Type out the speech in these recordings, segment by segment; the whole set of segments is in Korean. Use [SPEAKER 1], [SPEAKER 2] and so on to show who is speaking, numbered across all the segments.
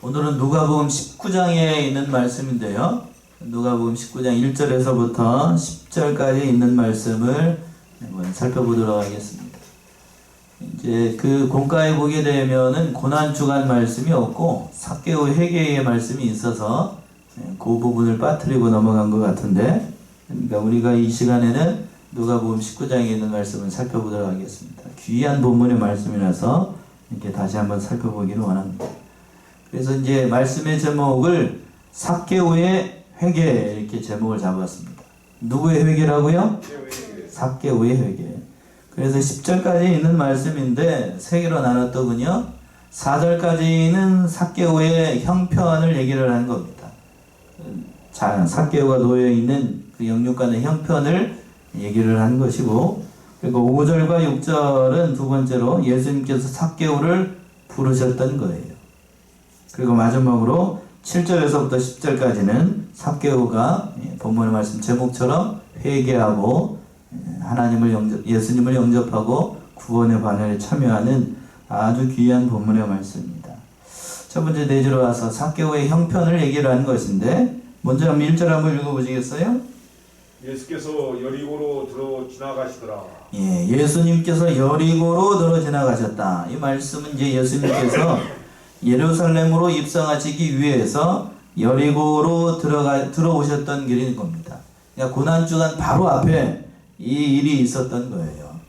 [SPEAKER 1] 오늘은 누가복음 19장에 있는 말씀인데요. 누가복음 19장 1절에서부터 10절까지 있는 말씀을 한번 살펴보도록 하겠습니다. 이제 그 본가에 보게 되면은 고난 주간 말씀이 없고 삭개오 회개의 말씀이 있어서 그 부분을 빠뜨리고 넘어간 것 같은데, 그러니까 우리가 이 시간에는 누가복음 19장에 있는 말씀을 살펴보도록 하겠습니다. 귀한 본문의 말씀이라서 이렇게 다시 한번 살펴보기를 원합니다. 그래서 이제 말씀의 제목을 삭개오의 회개 이렇게 제목을 잡았습니다. 누구의 회개라고요? 삭개오의 회개. 그래서 10절까지 있는 말씀인데 세 개로 나눴더군요. 4절까지는 삭개오의 형편을 얘기를 하는 겁니다. 자, 삭개오가 놓여있는 그 영육간의 형편을 얘기를 하는 것이고, 그리고 5절과 6절은 두 번째로 예수님께서 삭개오를 부르셨던 거예요. 그리고 마지막으로 7절에서부터 10절까지는 삭개오가 본문의 말씀 제목처럼 회개하고 예수님을 영접하고 구원의 반열에 참여하는 아주 귀한 본문의 말씀입니다. 첫 번째 내주로 와서 삭개오의 형편을 얘기를 하는 것인데, 먼저 한번 1절 한번 읽어보시겠어요?
[SPEAKER 2] 예수께서 여리고로 들어 지나가시더라.
[SPEAKER 1] 예, 예수님께서 여리고로 들어 지나가셨다. 이 말씀은 이제 예수님께서 예루살렘으로 입성하시기 위해서 여리고로 들어오셨던 길인 겁니다. 그러니까 고난주간 바로 앞에 이 일이 있었던 거예요.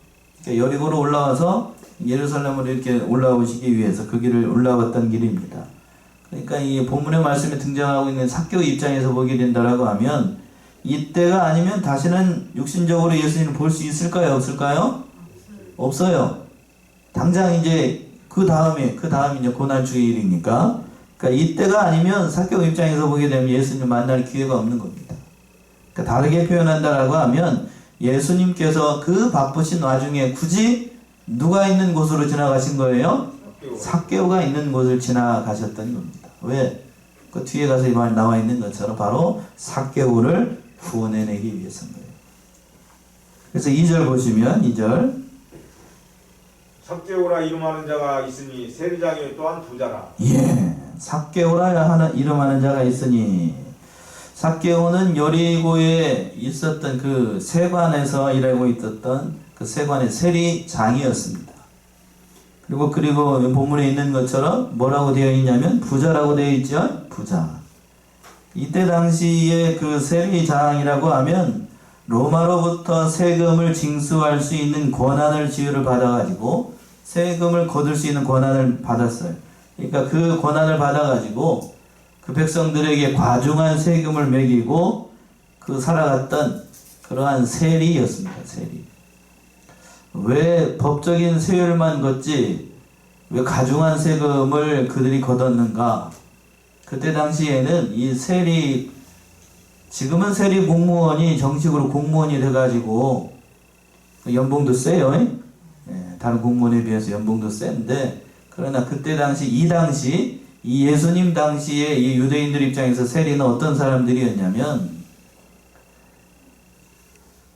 [SPEAKER 1] 그러니까 여리고로 올라와서 예루살렘으로 이렇게 올라오시기 위해서 그 길을 올라왔던 길입니다. 그러니까 이 본문의 말씀에 등장하고 있는 삭개오 입장에서 보게 된다라고 하면, 이때가 아니면 다시는 육신적으로 예수님을 볼 수 있을까요? 없을까요? 없어요. 당장 이제 그 다음이 이제 고난주일이니까, 그러니까 이때가 아니면 삭개오 입장에서 보게 되면 예수님 만날 기회가 없는 겁니다. 그러니까 다르게 표현한다라고 하면, 예수님께서 그 바쁘신 와중에 굳이 누가 있는 곳으로 지나가신 거예요? 삭개오가 있는 곳을 지나가셨던 겁니다. 왜? 그 뒤에 가서 이 말 나와 있는 것처럼 바로 삭개오를 구원해내기 위해서입니다. 그래서 2절 보시면 2절
[SPEAKER 2] 삭개오라 이름하는 자가 있으니 세리장이 또한 부자라.
[SPEAKER 1] 예, 삭개오라 하는 이름하는 자가 있으니, 삭개오는 여리고에 있었던 그 세관에서 일하고 있었던 그 세관의 세리장이었습니다. 그리고 본문에 있는 것처럼 뭐라고 되어 있냐면 부자라고 되어 있죠. 부자. 이때 당시에 그 세리장이라고 하면 로마로부터 세금을 징수할 수 있는 권한을 지위를 받아가지고 세금을 거둘 수 있는 권한을 받았어요. 그러니까 그 권한을 받아가지고 그 백성들에게 과중한 세금을 매기고 그 살아갔던 그러한 세리였습니다. 세리. 왜 법적인 세율만 걷지 왜 가중한 세금을 그들이 걷었는가? 그때 당시에는 이 세리, 지금은 세리 공무원이 정식으로 공무원이 돼가지고 연봉도 세요. 예, 다른 공무원에 비해서 연봉도 센데, 그러나 그때 당시 이 예수님 당시에 이 유대인들 입장에서 세리는 어떤 사람들이었냐면,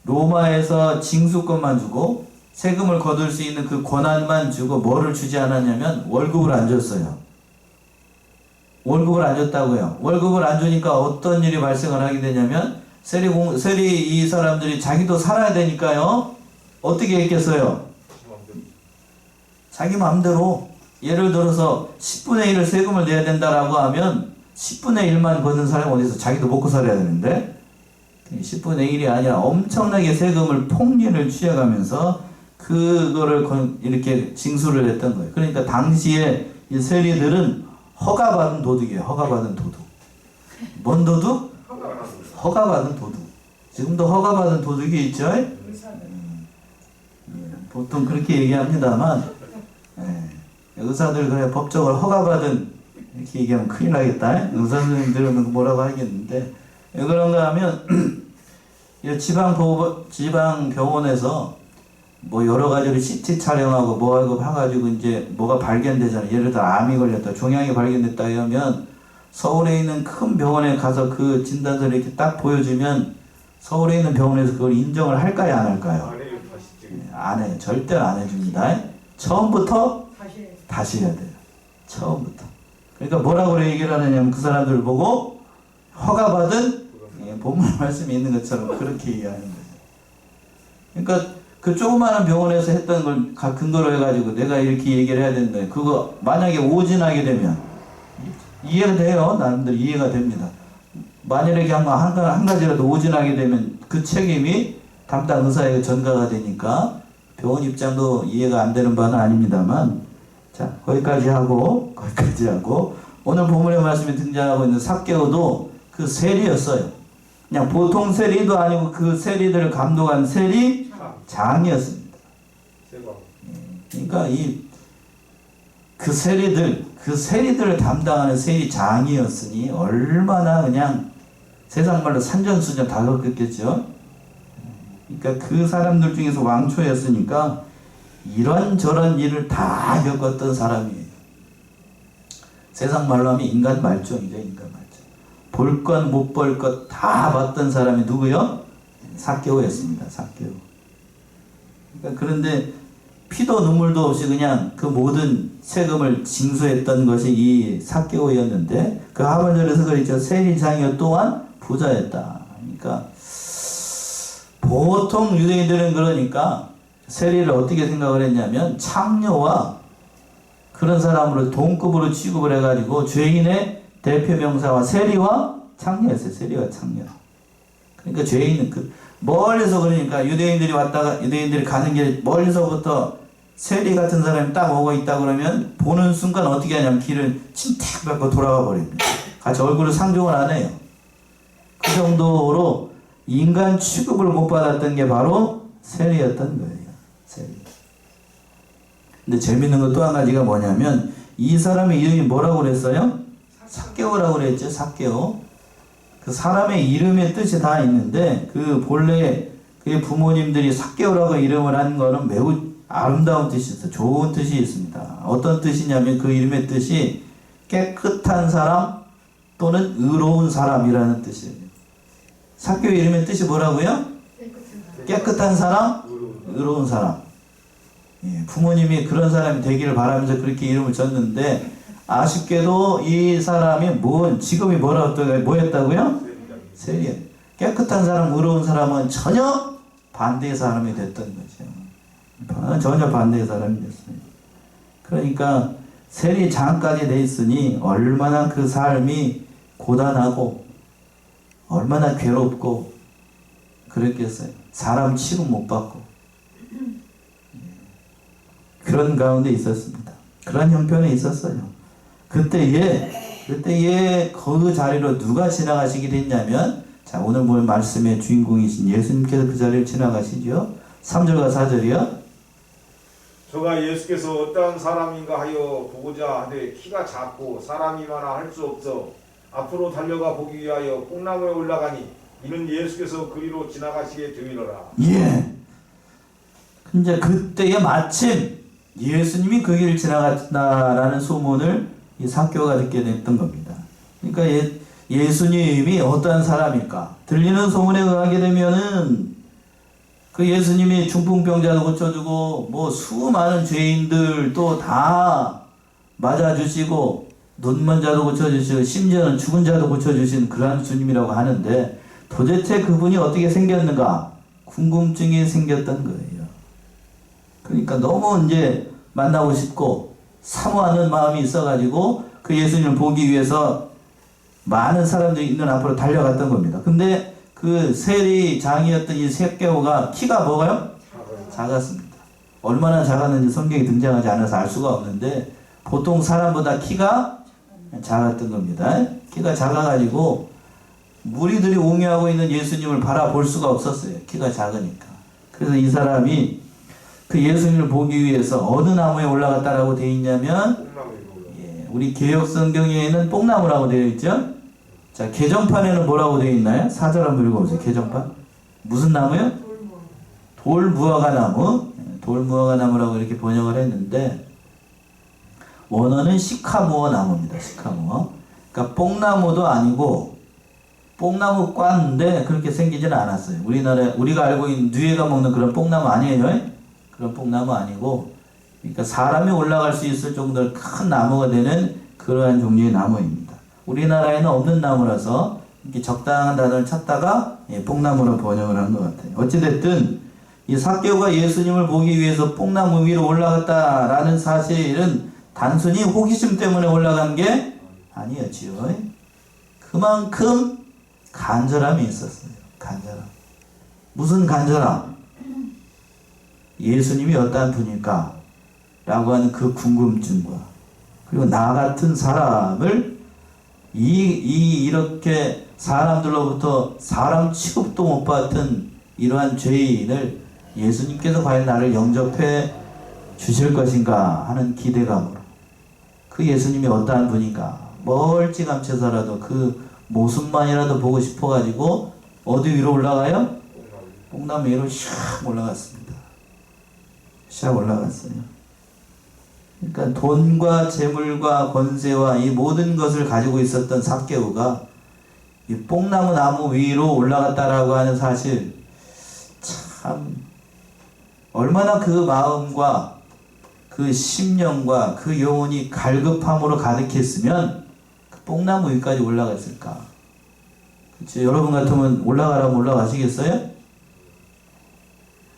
[SPEAKER 1] 로마에서 징수권만 주고 세금을 거둘 수 있는 그 권한만 주고 뭐를 주지 않았냐면 월급을 안 줬어요. 월급을 안 줬다고요. 월급을 안 주니까 어떤 일이 발생을 하게 되냐면, 세리 이 사람들이 자기도 살아야 되니까요. 어떻게 했겠어요? 자기 마음대로, 예를 들어서 10분의 1을 세금을 내야 된다라고 하면 10분의 1만 걷는 사람이 어디서 자기도 먹고 살아야 되는데, 10분의 1이 아니라 엄청나게 세금을 폭리를 취해가면서 그거를 이렇게 징수를 했던 거예요. 그러니까 당시에 이 세리들은 허가받은 도둑이에요. 허가받은 도둑. 뭔 도둑? 허가받은 도둑. 지금도 허가받은 도둑이 있죠? 보통 그렇게 얘기합니다만, 의사들 그래 법적으로 허가받은, 이렇게 얘기하면 큰일 나겠다. 의사 선생님들은 뭐라고 하겠는데, 왜 그런가 하면 지방 병원에서 뭐 여러 가지로 CT 촬영하고 뭐하고 해가지고 이제 뭐가 발견되잖아요. 예를 들어 암이 걸렸다, 종양이 발견됐다 하면 서울에 있는 큰 병원에 가서 그 진단서를 이렇게 딱 보여주면 서울에 있는 병원에서 그걸 인정을 할까요, 안 할까요? 안 해요. 절대 안 해줍니다. 처음부터 다시 해야 돼요. 처음부터. 그러니까 뭐라고 얘기를 하느냐면 그 사람들을 보고 허가받은 본문 말씀이 있는 것처럼 그렇게 얘기하는 거예요. 그러니까 그 조그마한 병원에서 했던 걸 근거로 해가지고 내가 이렇게 얘기를 해야 된다. 그거 만약에 오진하게 되면 이해가 돼요. 나름대로 이해가 됩니다. 만일에 한 가지라도 오진하게 되면 그 책임이 담당 의사에게 전가가 되니까 병원 입장도 이해가 안 되는 바는 아닙니다만, 자, 거기까지 하고 오늘 본문의 말씀에 등장하고 있는 삭개오도 그 세리였어요. 그냥 보통 세리도 아니고 그 세리들을 감독한 세리장이었습니다. 그러니까 그 세리들을 담당하는 세리장이었으니 얼마나 그냥 세상 말로 산전수전 다 겪었겠죠. 그러니까 그 사람들 중에서 왕초였으니까 이런저런 일을 다 겪었던 사람이에요. 세상 말로 하면 인간 말종이죠. 인간 말종. 볼 것 못 볼 것 다 봤던 사람이 누구요? 삭개오였습니다. 삭개오. 그러니까 그런데 피도 눈물도 없이 그냥 그 모든 세금을 징수했던 것이 이 삭개오였는데, 그 하반절에서 그랬죠. 세리장이요 또한 부자였다. 그러니까 보통 유대인들은 그러니까 세리를 어떻게 생각을 했냐면 창녀와 그런 사람으로 동급으로 취급을 해가지고 죄인의 대표 명사와 세리와 창녀였어요. 세리와 창녀. 그러니까 죄인은 멀리서, 그러니까 유대인들이 가는 길에 멀리서부터 세리 같은 사람이 딱 오고 있다 그러면 보는 순간 어떻게 하냐면 길을 침택 밟고 돌아가 버립니다. 같이 얼굴을 상종을 안 해요. 그 정도로 인간 취급을 못 받았던 게 바로 세리였던 거예요. 세리. 근데 재밌는 것 또 한 가지가 뭐냐면 이 사람의 이름이 뭐라고 그랬어요? 삭개오라고 그랬죠. 삭개오. 그 사람의 이름의 뜻이 다 있는데 그 본래 그의 부모님들이 삭개오라고 이름을 한 거는 매우 아름다운 뜻이 있어요. 좋은 뜻이 있습니다. 어떤 뜻이냐면 그 이름의 뜻이 깨끗한 사람 또는 의로운 사람이라는 뜻이에요. 삭개오 이름의 뜻이 뭐라고요? 깨끗한 사람, 의로운 사람. 예, 부모님이 그런 사람이 되기를 바라면서 그렇게 이름을 졌는데, 아쉽게도 이 사람이 직업이 뭐였다고요? 세리야. 깨끗한 사람, 의로운 사람은 전혀 반대의 사람이 됐던 거죠. 전혀 반대의 사람이 됐어요. 그러니까 세리장까지 돼 있으니 얼마나 그 삶이 고단하고 얼마나 괴롭고 그랬겠어요. 사람 취급 못 받고 그런 가운데 있었습니다. 그런 형편에 있었어요. 그때에 그 자리로 누가 지나가시게 됐냐면, 자, 오늘 볼 말씀의 주인공이신 예수님께서 그 자리를 지나가시죠. 3절과 4절이요.
[SPEAKER 2] 저가 예수께서 어떠한 사람인가 하여 보고자 하되 키가 작고 사람이 많아 할 수 없어 앞으로 달려가 보기 위하여 뽕나무에 올라가니 이는 예수께서 그리로 지나가시게 되미러라.
[SPEAKER 1] 예. 이제 그때에 마침 예수님이 그 길을 지나갔다라는 소문을 이 삭개오가 듣게 됐던 겁니다. 그러니까 예수님이 어떠한 사람일까? 들리는 소문에 의하게 되면은 그 예수님이 중풍병자도 고쳐주고 뭐 수많은 죄인들 또 다 맞아주시고 눈먼 자도 고쳐주시고 심지어는 죽은 자도 고쳐주신 그런 주님이라고 하는데, 도대체 그분이 어떻게 생겼는가 궁금증이 생겼던 거예요. 그러니까 너무 이제 만나고 싶고 사모하는 마음이 있어가지고 그 예수님을 보기 위해서 많은 사람들이 있는 앞으로 달려갔던 겁니다. 근데 그 세리장이었던 이 삭개오가 키가 뭐가요? 작았습니다. 얼마나 작았는지 성경에 등장하지 않아서 알 수가 없는데 보통 사람보다 키가 작았던 겁니다. 키가 작아가지고 무리들이 옹호하고 있는 예수님을 바라볼 수가 없었어요. 키가 작으니까. 그래서 이 사람이 그 예수님을 보기 위해서 어느 나무에 올라갔다라고 되어 있냐면, 우리 개역 성경에는 뽕나무라고 되어 있죠. 자, 개정판에는 뭐라고 되어 있나요? 4절 한번 읽어보세요. 개정판. 무슨 나무요? 돌무화과 나무. 돌무화과 나무라고 이렇게 번역을 했는데, 원어는 시카모어 나무입니다. 시카모어. 그러니까 뽕나무도 아니고 뽕나무과인데 그렇게 생기지는 않았어요. 우리가 알고 있는 누에가 먹는 그런 뽕나무 아니에요. 그런 뽕나무 아니고, 그러니까 사람이 올라갈 수 있을 정도로 큰 나무가 되는 그 그러한 종류의 나무입니다. 우리나라에는 없는 나무라서 이렇게 적당한 단어를 찾다가 뽕나무로 번역을 한 것 같아요. 어찌됐든 이 삭개오가 예수님을 보기 위해서 뽕나무 위로 올라갔다라는 사실은 단순히 호기심 때문에 올라간 게 아니었지요. 그만큼 간절함이 있었어요. 간절함. 무슨 간절함? 예수님이 어떠한 분일까? 라고 하는 그 궁금증과 그리고 나 같은 사람을 이렇게 사람들로부터 사람 취급도 못 받은 이러한 죄인을 예수님께서 과연 나를 영접해 주실 것인가 하는 기대감으로 그 예수님이 어떠한 분인가 멀찌감치서라도 그 모습만이라도 보고 싶어가지고 어디 위로 올라가요? 뽕나무 위로 샥 올라갔습니다. 샥 올라갔어요. 그러니까 돈과 재물과 권세와 이 모든 것을 가지고 있었던 삭개오가 이 뽕나무 나무 위로 올라갔다라고 하는 사실 참 얼마나 그 마음과 그 심령과 그 영혼이 갈급함으로 가득했으면 그 뽕나무 위까지 올라갔을까? 그치? 여러분 같으면 올라가라면 올라가시겠어요?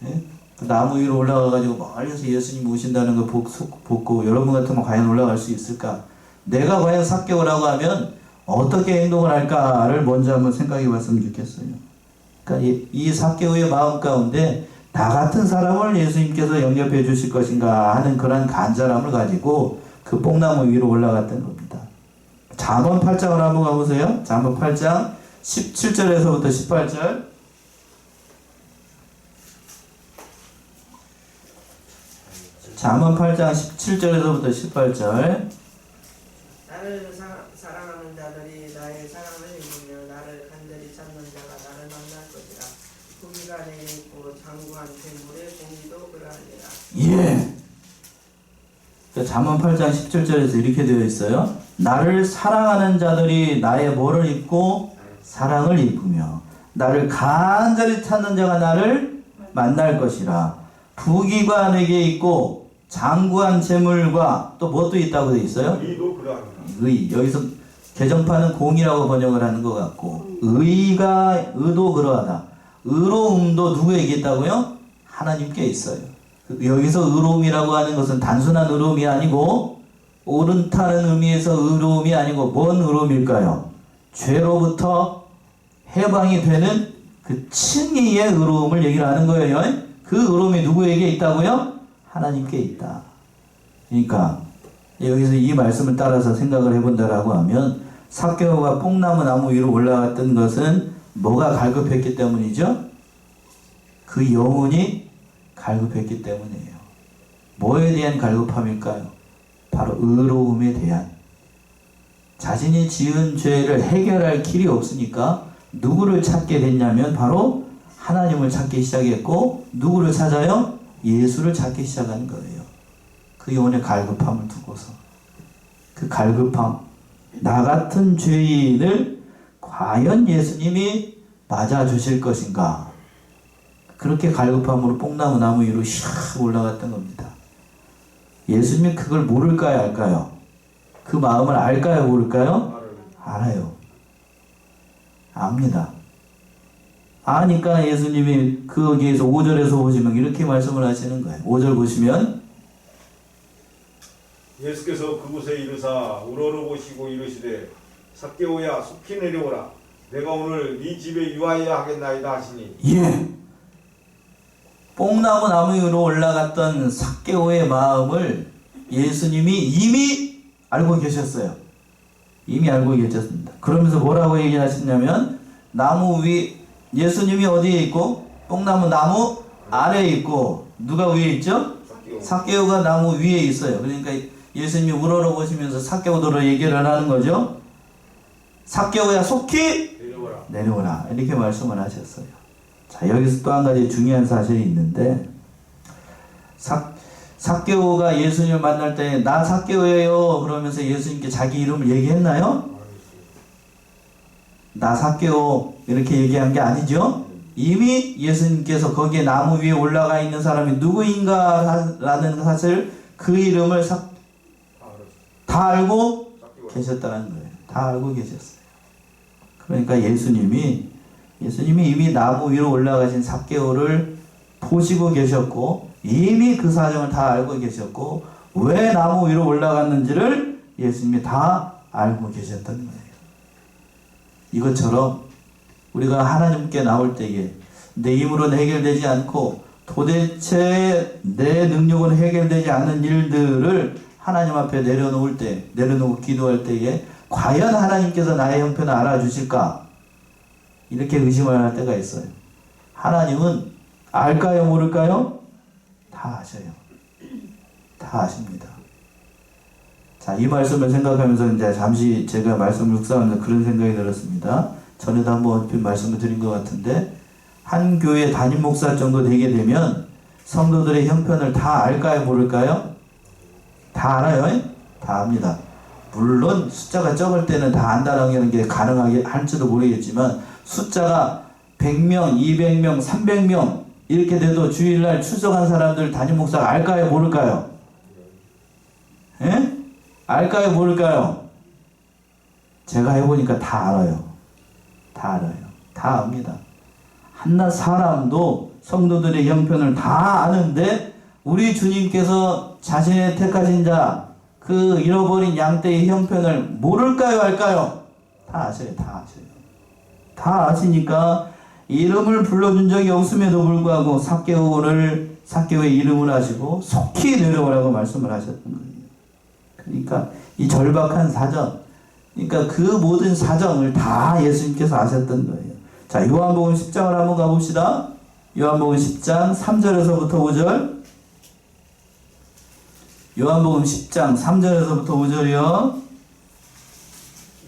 [SPEAKER 1] 예? 그 나무 위로 올라가가지고 멀리서 예수님 오신다는 거 보고 여러분 같으면 과연 올라갈 수 있을까? 내가 과연 삭개오라고 하면 어떻게 행동을 할까를 먼저 한번 생각해 봤으면 좋겠어요. 그러니까 이 삭개오의 마음 가운데 나 같은 사람을 예수님께서 영접해 주실 것인가 하는 그런 간절함을 가지고 그 뽕나무 위로 올라갔던 겁니다. 잠언 8장을 한번 가보세요. 잠언 8장 17절에서부터 18절. 잠언 8장 17절에서부터 18절.
[SPEAKER 3] 나를 사랑하는 자들이 나의 사랑을 입으며 나를 간절히 찾는 자가 나를 만날 것이라. 고기가 내게 있고 장구한 샘물의 공기도 그러하니라.
[SPEAKER 1] 예. 잠언 8장 17절에서 이렇게 되어 있어요. 나를 사랑하는 자들이 나의 뭐를 입고 사랑을 입으며 나를 간절히 찾는 자가 나를 만날 것이라. 부귀가 내게 있고 장구한 재물과 또 무엇도 있다고 되어 있어요?
[SPEAKER 2] 의도 그러하니라.
[SPEAKER 1] 의. 여기서 개정판은 공이라고 번역을 하는 것 같고 의도 그러하다. 의로움도 누구에게 있다고요? 하나님께 있어요. 여기서 의로움이라고 하는 것은 단순한 의로움이 아니고 옳다는 의미에서 의로움이 아니고 뭔 의로움일까요? 죄로부터 해방이 되는 그 칭의의 의로움을 얘기를 하는 거예요. 그 의로움이 누구에게 있다고요? 하나님께 있다. 그러니까 여기서 이 말씀을 따라서 생각을 해본다라고 하면 삭개오가 뽕나무 나무 위로 올라갔던 것은 뭐가 갈급했기 때문이죠? 그 영혼이 갈급했기 때문이에요. 뭐에 대한 갈급함일까요? 바로 의로움에 대한. 자신이 지은 죄를 해결할 길이 없으니까 누구를 찾게 됐냐면 바로 하나님을 찾기 시작했고 누구를 찾아요? 예수를 찾기 시작한 거예요. 그 영혼의 갈급함을 두고서 그 갈급함, 나 같은 죄인을 과연 예수님이 맞아주실 것인가? 그렇게 갈급함으로 뽕나무 나무 위로 샥 올라갔던 겁니다. 예수님이 그걸 모를까요? 알까요? 그 마음을 알까요? 모를까요? 알아요. 압니다. 아니까 예수님이 거기에서 5절에서 보시면 이렇게 말씀을 하시는 거예요. 5절 보시면
[SPEAKER 2] 예수께서 그곳에 이르사 우러러보시고 이르시되 삭개오야 속히 내려오라. 내가 오늘 네 집에 유하여야 하겠나이다 하시니.
[SPEAKER 1] 예. 뽕나무 나무 위로 올라갔던 삭개오의 마음을 예수님이 이미 알고 계셨어요. 이미 알고 계셨습니다. 그러면서 뭐라고 얘기하셨냐면 나무 위 예수님이 어디에 있고 뽕나무 나무 아래에 있고 누가 위에 있죠? 삭개오가 나무 위에 있어요. 그러니까 예수님이 우러러보시면서 삭개오더러 얘기를 하는 거죠. 삭개오야 속히 내려오라. 이렇게 말씀을 하셨어요. 자, 여기서 또 한 가지 중요한 사실이 있는데 삭개오가 예수님을 만날 때 나 삭개오예요 그러면서 예수님께 자기 이름을 얘기했나요? 나 삭개오 이렇게 얘기한 게 아니죠. 이미 예수님께서 거기에 나무 위에 올라가 있는 사람이 누구인가 라는 사실 그 이름을 다 알고 계셨다는 거예요. 다 알고 계셨어요. 그러니까 예수님이 이미 나무 위로 올라가신 삭개오를 보시고 계셨고 이미 그 사정을 다 알고 계셨고 왜 나무 위로 올라갔는지를 예수님이 다 알고 계셨던 거예요. 이것처럼 우리가 하나님께 나올 때에 내 힘으로는 해결되지 않고 도대체 내 능력으로 해결되지 않는 일들을 하나님 앞에 내려놓고 기도할 때에 과연 하나님께서 나의 형편을 알아주실까? 이렇게 의심을 할 때가 있어요. 하나님은 알까요, 모를까요? 다 아셔요. 다 아십니다. 자, 이 말씀을 생각하면서 이제 잠시 제가 말씀을 묵상하면서 그런 생각이 들었습니다. 전에도 한번 말씀을 드린 것 같은데, 한 교회 담임 목사 정도 되게 되면 성도들의 형편을 다 알까요, 모를까요? 다 알아요? 다 압니다. 물론 숫자가 적을 때는 다 안다는 게 가능하게 할지도 모르겠지만 숫자가 100명, 200명, 300명 이렇게 돼도 주일날 출석한 사람들 담임 목사가 알까요, 모를까요? 예? 알까요, 모를까요? 제가 해보니까 다 알아요. 다 알아요. 다 압니다. 한낱 사람도 성도들의 형편을 다 아는데 우리 주님께서 자신의 택하신 자, 그 잃어버린 양떼의 형편을 모를까요, 알까요? 다 아셔요. 다 아셔요. 다 아시니까 이름을 불러준 적이 없음에도 불구하고 삭개오의 이름을 하시고 속히 내려오라고 말씀을 하셨던 거예요. 그러니까 이 절박한 사정, 그러니까 그 모든 사정을 다 예수님께서 아셨던 거예요. 자, 요한복음 10장을 한번 가봅시다. 요한복음 10장 3절에서부터 5절. 요한복음 10장 3절에서부터 5절이요.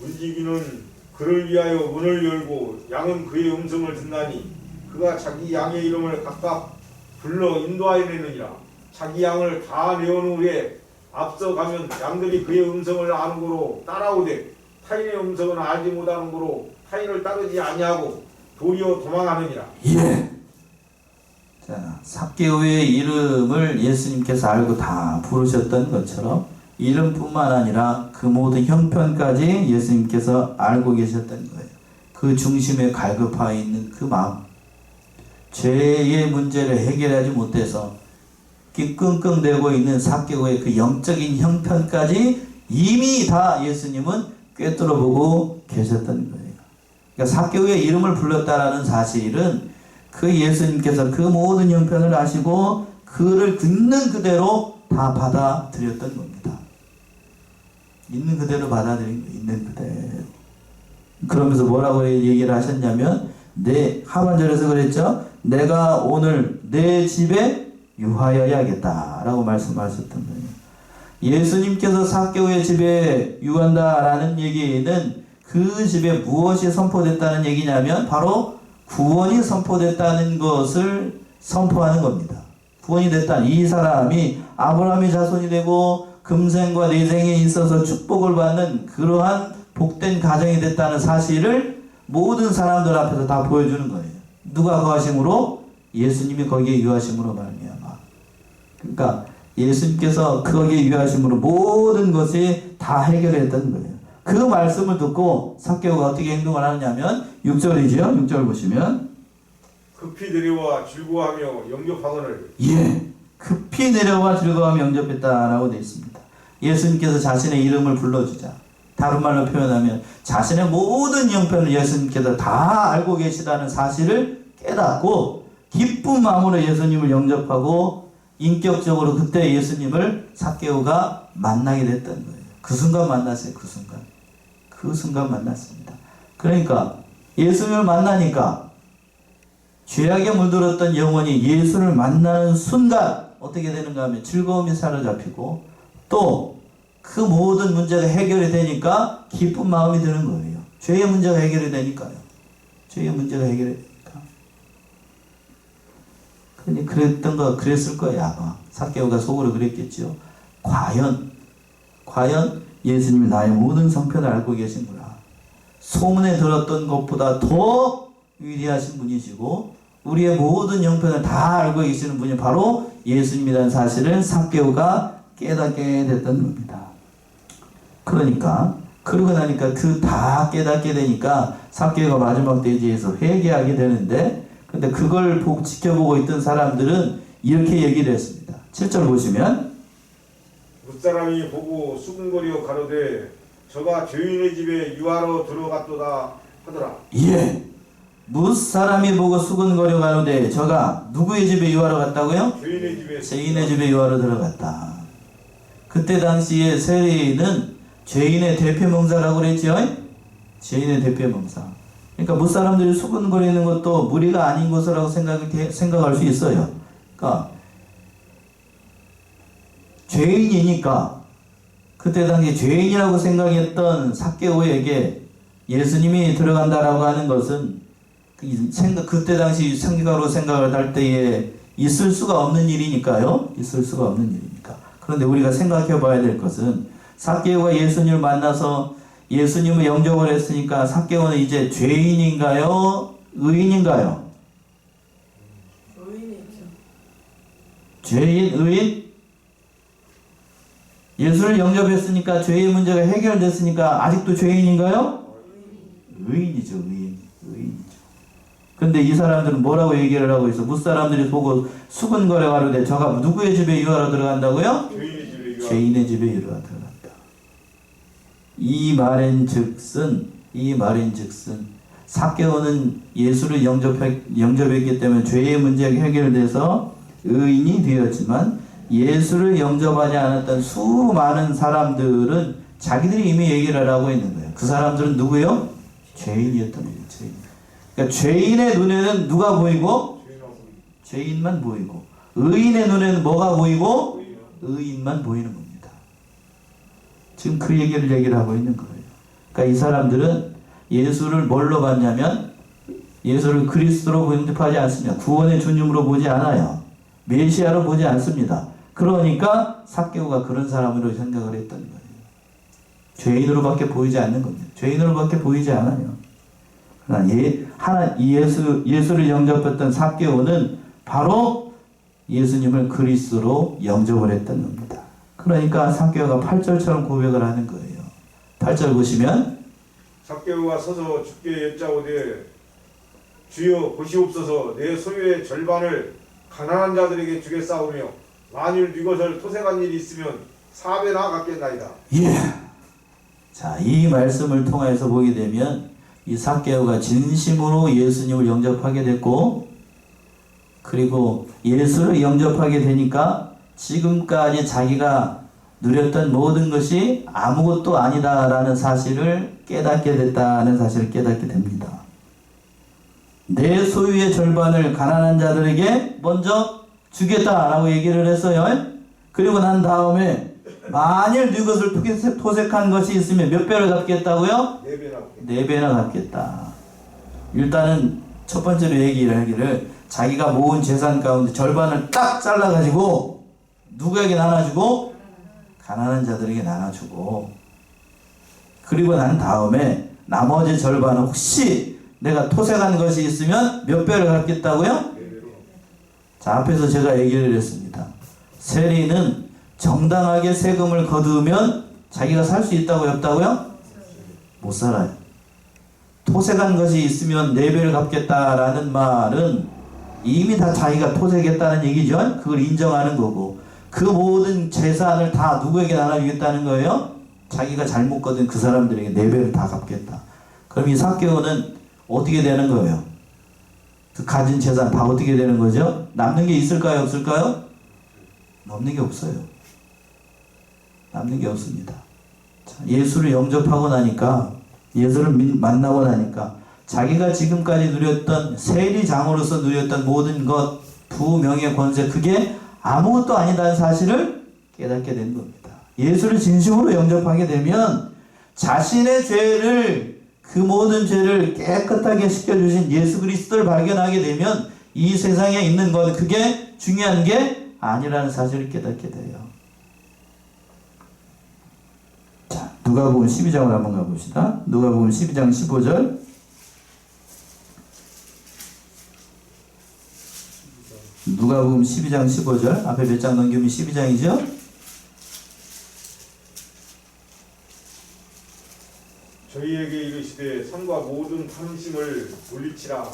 [SPEAKER 2] 문지기는 그를 위하여 문을 열고 양은 그의 음성을 듣나니 그가 자기 양의 이름을 각각 불러 인도하여내느니라. 자기 양을 다 내어놓은 후에 앞서가면 양들이 그의 음성을 아는 고로 따라오되 타인의 음성은 알지 못하는 고로 타인을 따르지 아니하고 도리어 도망하느니라.
[SPEAKER 1] 예. 자, 삭개오의 이름을 예수님께서 알고 다 부르셨던 것처럼 이름뿐만 아니라 그 모든 형편까지 예수님께서 알고 계셨던 거예요. 그 중심에 갈급하여 있는 그 마음, 죄의 문제를 해결하지 못해서 끙끙대고 있는 삭개오의 그 영적인 형편까지 이미 다 예수님은 꿰뚫어 보고 계셨던 거예요. 그러니까 삭개오의 이름을 불렀다라는 사실은 그 예수님께서 그 모든 형편을 아시고 그를 있는 그대로 다 받아들였던 겁니다. 있는 그대로 받아들인 거예요. 있는 그대로. 그러면서 뭐라고 얘기를 하셨냐면 하반절에서 그랬죠. 내가 오늘 내 집에 유하여야겠다라고 말씀하셨던 거예요. 예수님께서 삭개오의 집에 유한다라는 얘기는 그 집에 무엇이 선포됐다는 얘기냐면 바로 구원이 선포됐다는 것을 선포하는 겁니다. 구원이 됐다는, 이 사람이 아브라함의 자손이 되고 금생과 내생에 있어서 축복을 받는 그러한 복된 가정이 됐다는 사실을 모든 사람들 앞에서 다 보여주는 거예요. 누가 거하심으로? 예수님이 거기에 유하심으로 말미암아. 그러니까 예수님께서 거기에 유하심으로 모든 것이 다 해결했던 거예요. 그 말씀을 듣고 삭개오가 어떻게 행동을 하느냐면 6절이죠. 6절 보시면
[SPEAKER 2] 급히 내려와 즐거워하며 영접하거늘.
[SPEAKER 1] 예, 급히 내려와 즐거워하며 영접했다라고 되어 있습니다. 예수님께서 자신의 이름을 불러주자. 다른 말로 표현하면 자신의 모든 형편을 예수님께서 다 알고 계시다는 사실을 깨닫고 기쁜 마음으로 예수님을 영접하고 인격적으로 그때 예수님을 삭개오가 만나게 됐던 거예요. 그 순간 만났어요. 그 순간 만났습니다. 그러니까 예수님을 만나니까 죄악에 물들었던 영혼이 예수를 만나는 순간 어떻게 되는가 하면 즐거움이 사로잡히고 또 그 모든 문제가 해결이 되니까 기쁜 마음이 드는 거예요. 죄의 문제가 해결이 되니까요. 죄의 문제가 해결이 되니까. 그랬을 거예요, 아마. 삭개오가 속으로 그랬겠죠. 과연 예수님이 나의 모든 성편을 알고 계신구나. 소문에 들었던 것보다 더 위대하신 분이시고 우리의 모든 형편을 다 알고 계시는 분이 바로 예수님이라는 사실을 삭개오가 깨닫게 됐던 겁니다. 그러니까 그러고 나니까 그 다 깨닫게 되니까 삭개오가 마지막 대지에서 회개하게 되는데, 근데 그걸 보고 지켜보고 있던 사람들은 이렇게 얘기를 했습니다. 7절 보시면,
[SPEAKER 2] 무사람이 보고 수군거리어 가로되 저가 죄인의 집에 유하러 들어갔도다 하더라.
[SPEAKER 1] 예, 무사람이 보고 수근거려 가로되 저가 누구의 집에 유하러 갔다고요?
[SPEAKER 2] 죄인의 집에
[SPEAKER 1] 죄인의 집에 유하러 들어갔다. 그때 당시에 세리는 죄인의 대표명사라고 그랬죠? 죄인의 대표명사. 그러니까 무사람들이 수근거리는 것도 무리가 아닌 것이라고 생각할 수 있어요. 그러니까 죄인이니까 그때 당시 죄인이라고 생각했던 삭개오에게 예수님이 들어간다라고 하는 것은 그때 당시 상기가로 생각을 할 때에 있을 수가 없는 일이니까요. 있을 수가 없는 일이니까. 그런데 우리가 생각해 봐야 될 것은 삭개오가 예수님을 만나서 예수님을 영접을 했으니까 삭개오는 이제 죄인인가요? 의인인가요?
[SPEAKER 3] 의인이죠.
[SPEAKER 1] 죄인, 의인? 예수를 영접했으니까 죄의 문제가 해결됐으니까 아직도 죄인인가요? 의인이죠, 의인이죠. 근데 이 사람들은 뭐라고 얘기를 하고 있어? 무사람들이 보고 수근거려 가로되 저가 누구의 집에 유하러 들어간다고요?
[SPEAKER 2] 죄인의 집에 유하러
[SPEAKER 1] 죄인의 집에 유하러 들어간다. 이 말인즉슨 삭개오는 예수를 영접했기 때문에 죄의 문제가 해결돼서 의인이 되었지만 예수를 영접하지 않았던 수많은 사람들은 자기들이 이미 얘기를 하고 있는 거예요. 그 사람들은 누구요? 죄인이었던 거예요. 죄인. 그러니까 죄인의 눈에는 누가 보이고? 죄인만 보이고, 의인의 눈에는 뭐가 보이고? 의인만 보이는 겁니다. 지금 그 얘기를 하고 있는 거예요. 그러니까 이 사람들은 예수를 뭘로 봤냐면 예수를 그리스도로 영접하지 않습니다. 구원의 주님으로 보지 않아요. 메시아로 보지 않습니다. 그러니까 삭개오가 그런 사람으로 생각을 했던 거예요. 죄인으로밖에 보이지 않는 겁니다. 죄인으로밖에 보이지 않아요. 그러나 예수를 영접했던 삭개오는 바로 예수님을 그리스도로 영접을 했던 겁니다. 그러니까 삭개오가 8절처럼 고백을 하는 거예요. 8절 보시면
[SPEAKER 2] 삭개오가 서서 주께 여짜오되 주여 보시옵소서 내 소유의 절반을 가난한 자들에게 주겠사오며 만일 네 것을 토색한 일이 있으면 4배나 갚겠나이다.
[SPEAKER 1] 예. 자, 이 말씀을 통해서 보게 되면 이 삭개오가 진심으로 예수님을 영접하게 됐고, 그리고 예수를 영접하게 되니까 지금까지 자기가 누렸던 모든 것이 아무것도 아니다라는 사실을 깨닫게 됐다는 사실을 깨닫게 됩니다. 내 소유의 절반을 가난한 자들에게 먼저 주겠다라고 얘기를 했어요. 그리고 난 다음에 만일 네 것을 토색한 것이 있으면 몇 배를 갚겠다고요? 4배나 갚겠다. 일단은 첫 번째로 얘기를 하기를 자기가 모은 재산 가운데 절반을 딱 잘라가지고 누구에게 나눠주고? 가난한 자들에게 나눠주고, 그리고 난 다음에 나머지 절반은 혹시 내가 토색한 것이 있으면 몇 배를 갚겠다고요? 자, 앞에서 제가 얘기를 했습니다. 세리는 정당하게 세금을 거두면 자기가 살 수 있다고요? 없다고요? 못 살아요. 토색한 것이 있으면 4배를 갚겠다라는 말은 이미 다 자기가 토색했다는 얘기죠. 그걸 인정하는 거고, 그 모든 재산을 다 누구에게 나눠주겠다는 거예요? 자기가 잘못 거둔 그 사람들에게 4배를 다 갚겠다. 그럼 이 삭개오는 어떻게 되는 거예요? 그 가진 재산 다 어떻게 되는 거죠? 남는 게 있을까요? 없을까요? 남는 게 없어요. 남는 게 없습니다. 자, 예수를 영접하고 나니까, 예수를 만나고 나니까 자기가 지금까지 누렸던 세리장으로서 누렸던 모든 것, 부, 명예, 권세, 그게 아무것도 아니다는 사실을 깨닫게 된 겁니다. 예수를 진심으로 영접하게 되면 자신의 죄를, 그 모든 죄를 깨끗하게 씻겨주신 예수 그리스도를 발견하게 되면 이 세상에 있는 것, 그게 중요한 게 아니라는 사실을 깨닫게 돼요. 자, 누가복음 12장을 한번 가봅시다. 누가복음 12장 15절. 누가복음 12장 15절. 앞에 몇 장 넘기면 12장이죠?
[SPEAKER 2] 저희에게 이르시되 산과 모든 탐심을 물리치라.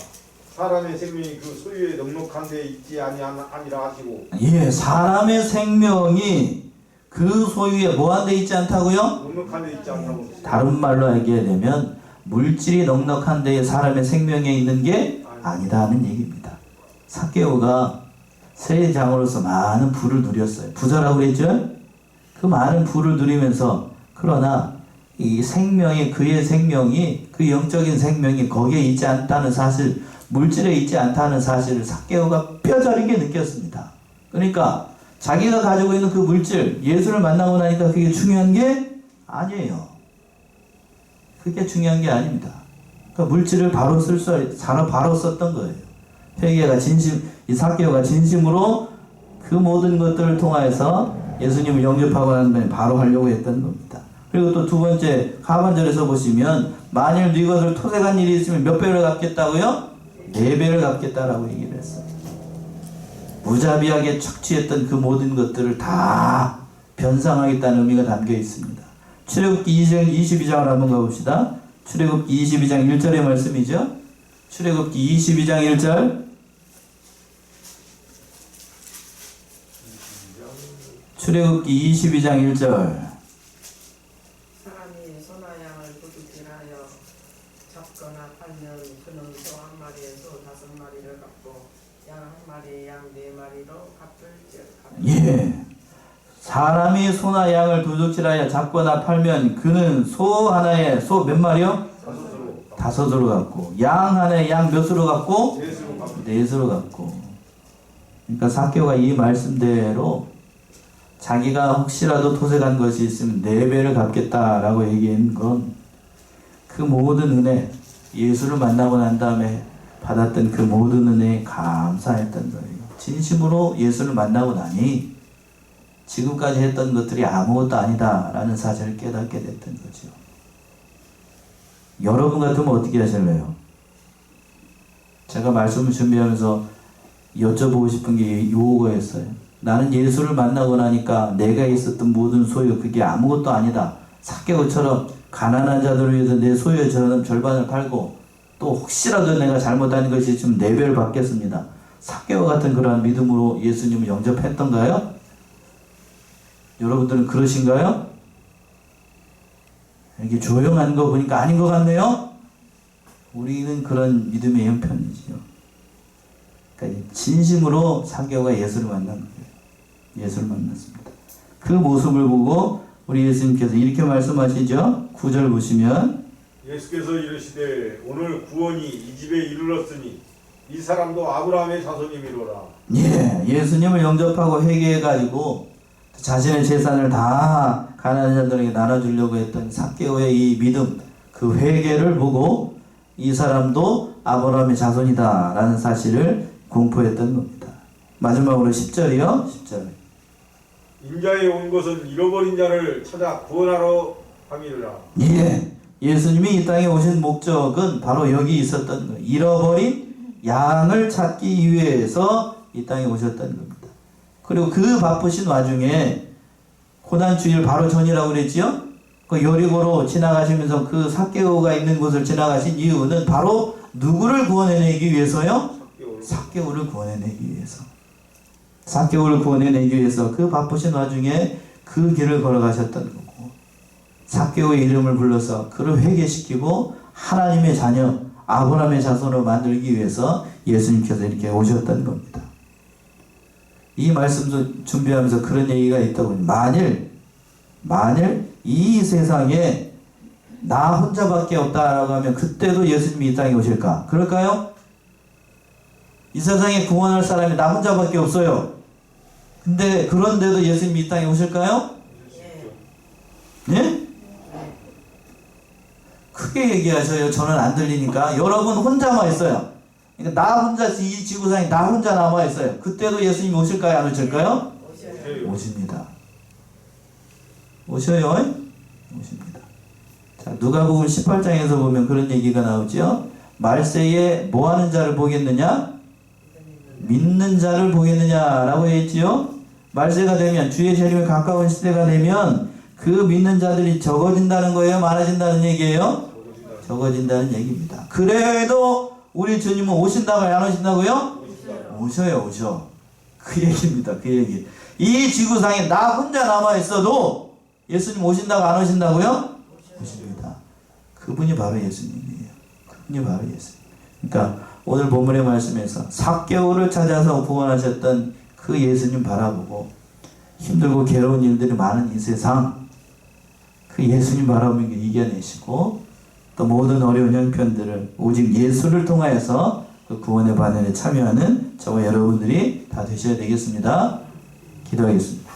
[SPEAKER 2] 사람의 생명이 그 소유에 넉넉한 데 있지 아니라 하시고.
[SPEAKER 1] 예, 사람의 생명이 그 소유에 뭐한 데 있지 않다고요?
[SPEAKER 2] 넉넉한 데 있지 않다고.
[SPEAKER 1] 다른 말로 얘기해 되면 물질이 넉넉한 데에 사람의 생명에 있는 게 아니다는 얘기입니다. 삭개오가 세장으로서 많은 부를 누렸어요. 부자라고 그랬죠? 그 많은 부를 누리면서 그러나 이 생명이 그의 생명이 그 영적인 생명이 거기에 있지 않다는 사실, 물질에 있지 않다는 사실을 삭개오가 뼈저리게 느꼈습니다. 그러니까 자기가 가지고 있는 그 물질, 예수를 만나고 나니까 그게 중요한 게 아니에요. 그게 중요한 게 아닙니다. 그러니까 물질을 바로 바로 썼던 거예요. 회개가 이 삭개오가 진심으로 그 모든 것들을 통하여서 예수님을 영접하고 난 다음에 바로 하려고 했던 겁니다. 그리고 또 두 번째 하반절에서 보시면 만일 네 것을 토색한 일이 있으면 몇 배를 갚겠다고요? 4배를 갚겠다라고 얘기를 했어요. 무자비하게 착취했던 그 모든 것들을 다 변상하겠다는 의미가 담겨 있습니다. 출애굽기 22장을 한번 가봅시다. 출애굽기 22장 1절의 말씀이죠. 출애굽기 22장 1절. 출애굽기 22장 1절.
[SPEAKER 3] 사람이 소나 양을 도둑질하여 잡거나 팔면 그는 소 한 마리에 소 5마리를 갚고 양 한 마리에 양 4마리로 갚을지어다.
[SPEAKER 1] 예. 사람이 소나 양을 도둑질하여 잡거나 팔면 그는 소 하나에 소 몇 마리요? 5으로 갚고 양 하나에 양 몇으로 갚고? 4으로 갚고. 그러니까 삭개오가 이 말씀대로 자기가 혹시라도 토색한 것이 있으면 4배를 갚겠다라고 얘기한 건 그 모든 은혜, 예수를 만나고 난 다음에 받았던 그 모든 은혜에 감사했던 거예요. 진심으로 예수를 만나고 나니 지금까지 했던 것들이 아무것도 아니다라는 사실을 깨닫게 됐던 거죠. 여러분 같으면 어떻게 하실래요? 제가 말씀을 준비하면서 여쭤보고 싶은 게 이거였어요. 나는 예수를 만나고 나니까 내가 있었던 모든 소유 그게 아무것도 아니다. 삭개오처럼 가난한 자들을 위해서 내 소유의 절반을 팔고 또 혹시라도 내가 잘못한 것이 있으면 4배를 받겠습니다. 삭개오 같은 그러한 믿음으로 예수님을 영접했던가요? 여러분들은 그러신가요? 이렇게 조용한 거 보니까 아닌 것 같네요? 우리는 그런 믿음의 형편이지요. 그러니까 진심으로 삭개오가 예수를 만난 거예요. 예수를 만났습니다. 그 모습을 보고 우리 예수님께서 이렇게 말씀하시죠. 9절 보시면
[SPEAKER 2] 예수께서 이르시되 오늘 구원이 이 집에 이르렀으니 이 사람도 아브라함의 자손이미로라.
[SPEAKER 1] 예, 예수님을 영접하고 회개해가지고 자신의 재산을 다 가난한 자들에게 나눠주려고 했던 삭개오의 이 믿음, 그 회개를 보고 이 사람도 아브라함의 자손이다 라는 사실을 공포했던 겁니다. 마지막으로 10절이요. 10절.
[SPEAKER 2] 인자에 온 것은 잃어버린 자를 찾아 구원하러 함이라.
[SPEAKER 1] 예, 예수님이 이 땅에 오신 목적은 바로 여기 있었던 거예요. 잃어버린 양을 찾기 위해서 이 땅에 오셨던 겁니다. 그리고 그 바쁘신 와중에 고난주일 바로 전이라고 그랬지요? 그 여리고로 지나가시면서 그 삭개오가 있는 곳을 지나가신 이유는 바로 누구를 구원해내기 위해서요? 삭개오를 구원해내기 위해서. 삭개오를 구원해내기 위해서 그 바쁘신 와중에 그 길을 걸어가셨던 거고, 삭개오의 이름을 불러서 그를 회개시키고 하나님의 자녀 아브라함의 자손으로 만들기 위해서 예수님께서 이렇게 오셨던 겁니다. 이 말씀도 준비하면서 그런 얘기가 있다고. 만일 이 세상에 나 혼자밖에 없다라고 하면 그때도 예수님이 이 땅에 오실까? 그럴까요? 이 세상에 구원할 사람이 나 혼자밖에 없어요. 근데 그런데도 예수님이 이 땅에 오실까요? 예? 크게 얘기하셔요. 저는 안 들리니까. 여러분 혼자만 있어요. 그러니까 나 혼자, 이 지구상에 나 혼자 남아 있어요. 그때도 예수님이 오실까요? 안 오실까요? 오십니다. 오셔요. 오십니다. 자, 누가복음 18장에서 보면 그런 얘기가 나오죠. 말세에 뭐 하는 자를 보겠느냐? 믿는 자를 보겠느냐라고 했지요. 말세가 되면, 주의 재림이 가까운 시대가 되면 그 믿는 자들이 적어진다는 거예요? 많아진다는 얘기예요? 적어진다는 얘기입니다. 그래도 우리 주님은 오신다고요? 안 오신다고요? 오셔. 그 얘기입니다. 그 얘기. 이 지구상에 나 혼자 남아있어도 예수님 오신다고 안 오신다고요? 오십니다. 그분이 바로 예수님이에요. 그분이 바로 예수님. 그러니까 오늘 본문의 말씀에서 삭개오를 찾아서 구원하셨던 그 예수님 바라보고 힘들고 괴로운 일들이 많은 이 세상 그 예수님 바라보며 이겨내시고 또 모든 어려운 형편들을 오직 예수를 통하여서 그 구원의 반열에 참여하는 저와 여러분들이 다 되셔야 되겠습니다. 기도하겠습니다.